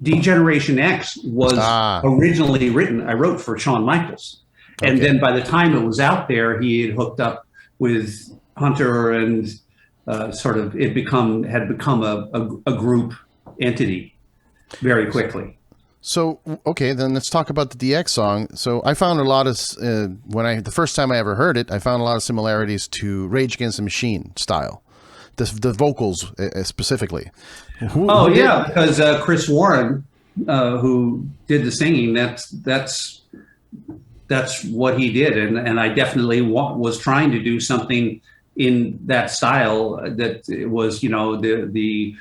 Degeneration X was originally written. I wrote for Shawn Michaels, and then by the time it was out there, he had hooked up with Hunter, and sort of had become a group entity very quickly. So, okay, then let's talk about the DX song. So I found a lot of, the first time I ever heard it, I found a lot of similarities to Rage Against the Machine style, the vocals specifically. Because Chris Warren, who did the singing, that's what he did. And I definitely was trying to do something in that style that was, the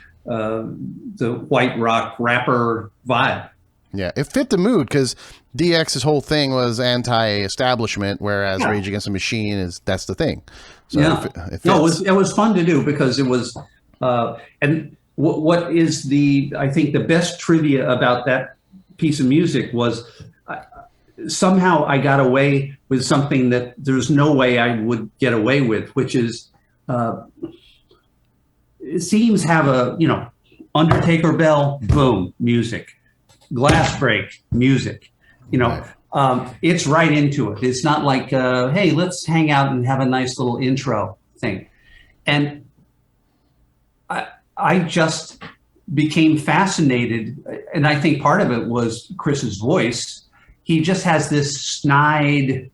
white rock rapper vibe. Yeah, it fit the mood because DX's whole thing was anti-establishment, whereas Rage Against the Machine that's the thing. So it was fun to do because it was, and what is I think the best trivia about that piece of music was somehow I got away with something that there's no way I would get away with, which is it seems have a, Undertaker bell, boom, music. Glass break, music, it's right into it. It's not like, hey, let's hang out and have a nice little intro thing. And I just became fascinated. And I think part of it was Chris's voice. He just has this snide,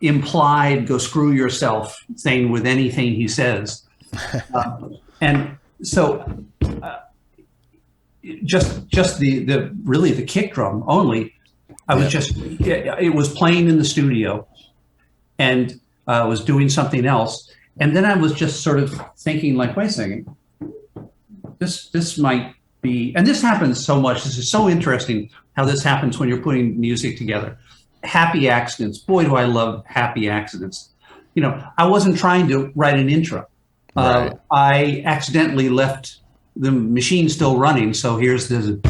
implied go screw yourself thing with anything he says. And so, just the really the kick drum only. It was playing in the studio, and I was doing something else, and then I was just sort of thinking, like, wait a second, this might be, and this happens so much. This is so interesting how this happens when you're putting music together. Happy accidents, boy, do I love happy accidents. I wasn't trying to write an intro. Right. I accidentally left the machine still running, so here's the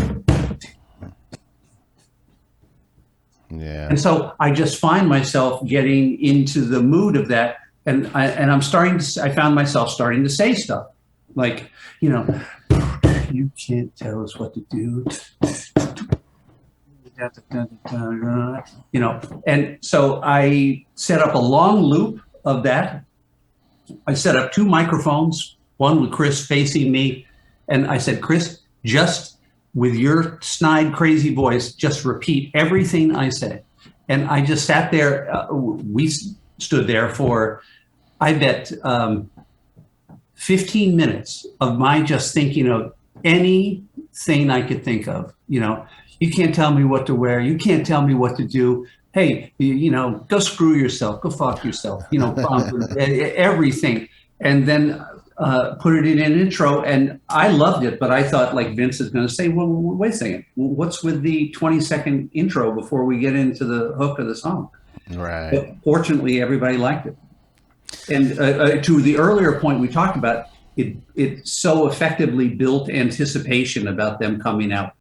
and so I just find myself getting into the mood of that, and I found myself starting to say stuff like, you can't tell us what to do, and so I set up a long loop of that. I set up 2 microphones, one with Chris facing me. And I said, Chris, just with your snide, crazy voice, just repeat everything I said. And I just sat there. We stood there for, I bet, 15 minutes of my just thinking of anything I could think of. You can't tell me what to wear. You can't tell me what to do. Hey, go screw yourself. Go fuck yourself. Everything. And then put it in an intro, and I loved it, but I thought, like, Vince is going to say, well, wait a second, what's with the 20-second intro before we get into the hook of the song? Right. But fortunately, everybody liked it. And to the earlier point we talked about, it so effectively built anticipation about them coming out.